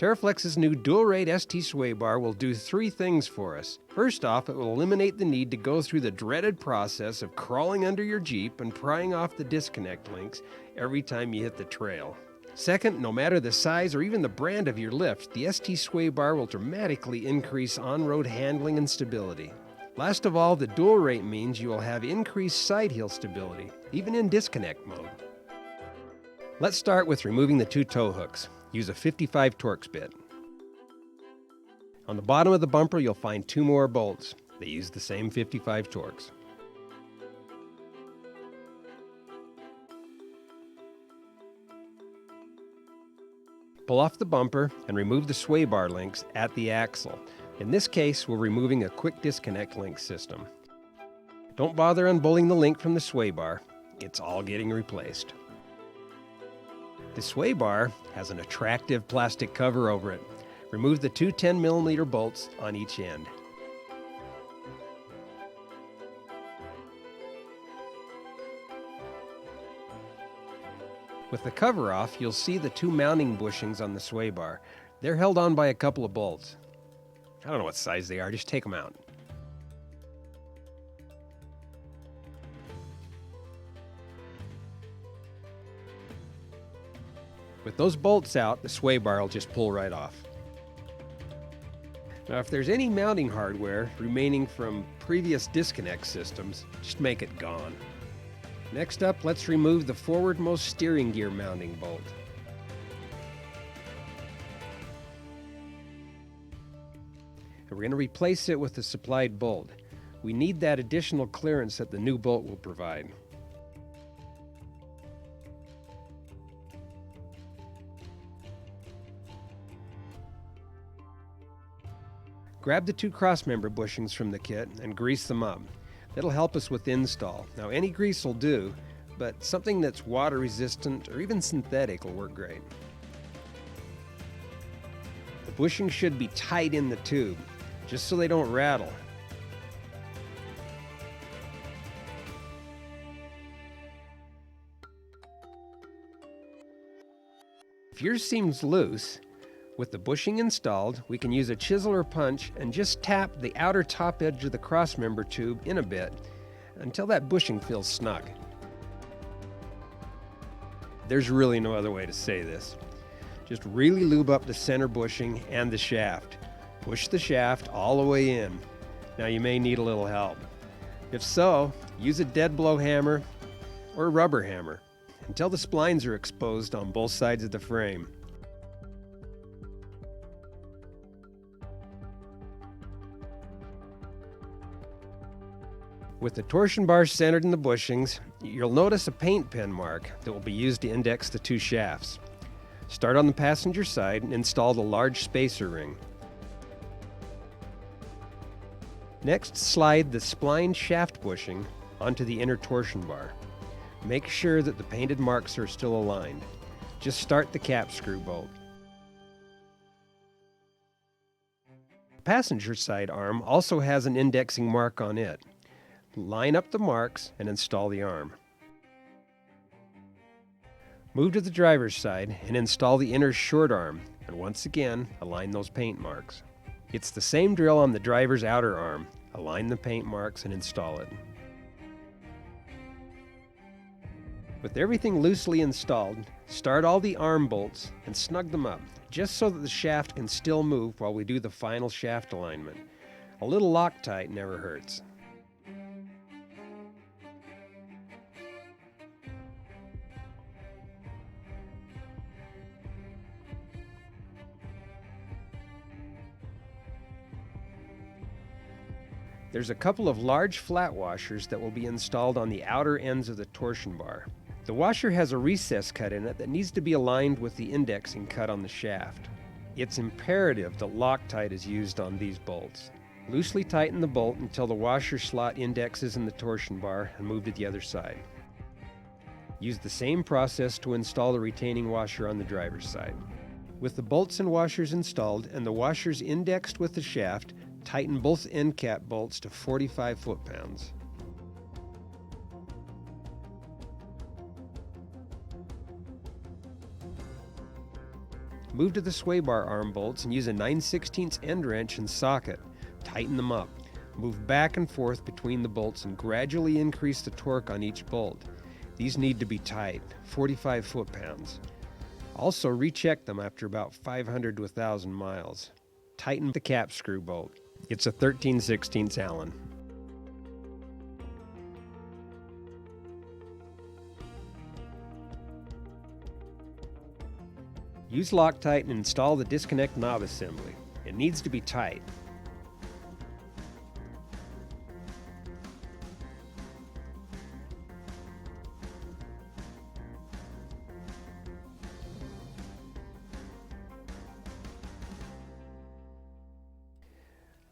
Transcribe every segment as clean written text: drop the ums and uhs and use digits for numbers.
TeraFlex's new dual-rate ST Swaybar will do three things for us. First off, it will eliminate the need to go through the dreaded process of crawling under your Jeep and prying off the disconnect links every time you hit the trail. Second, no matter the size or even the brand of your lift, the ST Swaybar will dramatically increase on-road handling and stability. Last of all, the dual rate means you will have increased side heel stability, even in disconnect mode. Let's start with removing the two tow hooks. Use a 55 Torx bit. On the bottom of the bumper, you'll find two more bolts. They use the same 55 Torx. Pull off the bumper and remove the sway bar links at the axle. In this case, we're removing a quick disconnect link system. Don't bother unbolting the link from the sway bar. It's all getting replaced. The sway bar has an attractive plastic cover over it. Remove the two 10mm bolts on each end. With the cover off, you'll see the two mounting bushings on the sway bar. They're held on by a couple of bolts. I don't know what size they are, just take them out. With those bolts out, the sway bar will just pull right off. Now, if there's any mounting hardware remaining from previous disconnect systems, just make it gone. Next up, let's remove the forwardmost steering gear mounting bolt. And we're going to replace it with the supplied bolt. We need that additional clearance that the new bolt will provide. Grab the two crossmember bushings from the kit and grease them up. That'll help us with install. Now, any grease will do, but something that's water resistant or even synthetic will work great. The bushings should be tight in the tube, just so they don't rattle. If yours seems loose, with the bushing installed, we can use a chisel or punch and just tap the outer top edge of the crossmember tube in a bit until that bushing feels snug. There's really no other way to say this. Just really lube up the center bushing and the shaft. Push the shaft all the way in. Now you may need a little help. If so, use a dead blow hammer or a rubber hammer until the splines are exposed on both sides of the frame. With the torsion bars centered in the bushings, you'll notice a paint pen mark that will be used to index the two shafts. Start on the passenger side and install the large spacer ring. Next, slide the spline shaft bushing onto the inner torsion bar. Make sure that the painted marks are still aligned. Just start the cap screw bolt. The passenger side arm also has an indexing mark on it. Line up the marks and install the arm. Move to the driver's side and install the inner short arm, and once again, align those paint marks. It's the same drill on the driver's outer arm. Align the paint marks and install it. With everything loosely installed, start all the arm bolts and snug them up, just so that the shaft can still move while we do the final shaft alignment. A little Loctite never hurts. There's a couple of large flat washers that will be installed on the outer ends of the torsion bar. The washer has a recess cut in it that needs to be aligned with the indexing cut on the shaft. It's imperative that Loctite is used on these bolts. Loosely tighten the bolt until the washer slot indexes in the torsion bar and move to the other side. Use the same process to install the retaining washer on the driver's side. With the bolts and washers installed and the washers indexed with the shaft, tighten both end cap bolts to 45 foot-pounds. Move to the Swaybar arm bolts and use a 9/16 end wrench and socket. Tighten them up. Move back and forth between the bolts and gradually increase the torque on each bolt. These need to be tight, 45 foot-pounds. Also recheck them after about 500 to 1,000 miles. Tighten the cap screw bolt. It's a 13/16 Allen. Use Loctite and install the disconnect knob assembly. It needs to be tight.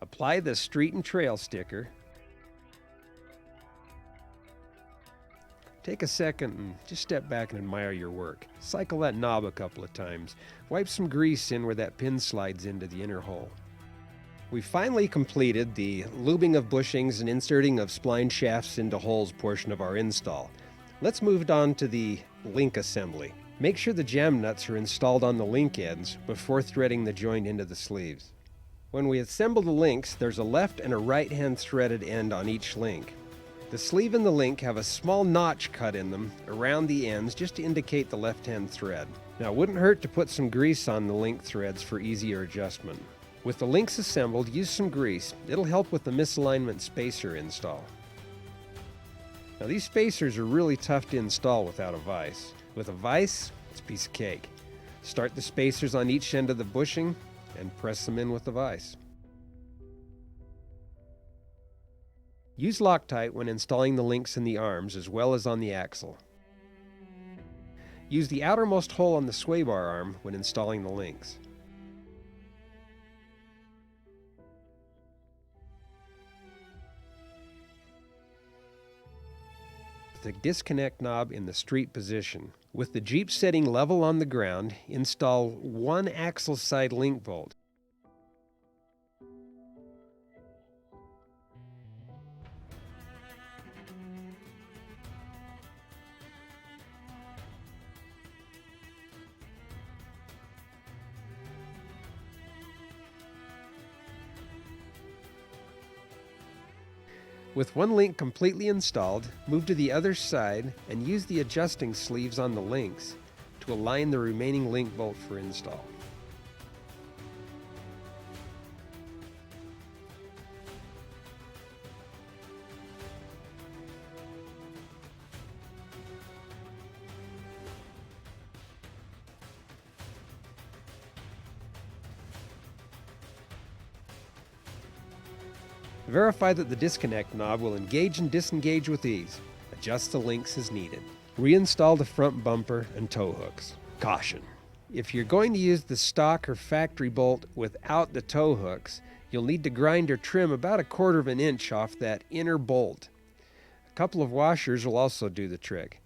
Apply the street and trail sticker. Take a second and just step back and admire your work. Cycle that knob a couple of times. Wipe some grease in where that pin slides into the inner hole. We finally completed the lubing of bushings and inserting of spline shafts into holes portion of our install. Let's move on to the link assembly. Make sure the jam nuts are installed on the link ends before threading the joint into the sleeves. When we assemble the links, there's a left and a right hand threaded end on each link. The sleeve and the link have a small notch cut in them around the ends just to indicate the left-hand thread. Now it wouldn't hurt to put some grease on the link threads for easier adjustment. With the links assembled, use some grease. It'll help with the misalignment spacer install. Now these spacers are really tough to install without a vise. With a vise, it's a piece of cake. Start the spacers on each end of the bushing and press them in with the vise. Use Loctite when installing the links in the arms as well as on the axle. Use the outermost hole on the Swaybar arm when installing the links. Put the disconnect knob in the street position. With the Jeep setting level on the ground, install one axle side link bolt. With one link completely installed, move to the other side and use the adjusting sleeves on the links to align the remaining link bolt for install. Verify that the disconnect knob will engage and disengage with ease. Adjust the links as needed. Reinstall the front bumper and tow hooks. Caution: if you're going to use the stock or factory bolt without the tow hooks, you'll need to grind or trim about 1/4 of an inch off that inner bolt. A couple of washers will also do the trick,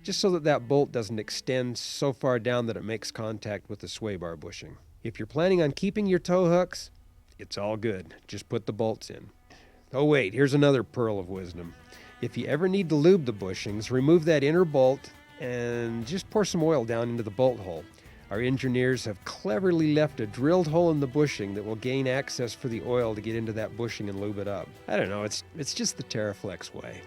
just so that that bolt doesn't extend so far down that it makes contact with the Swaybar bushing. If you're planning on keeping your tow hooks, it's all good. Just put the bolts in. Oh wait, here's another pearl of wisdom. If you ever need to lube the bushings, remove that inner bolt and just pour some oil down into the bolt hole. Our engineers have cleverly left a drilled hole in the bushing that will gain access for the oil to get into that bushing and lube it up. I don't know, it's just the TeraFlex way.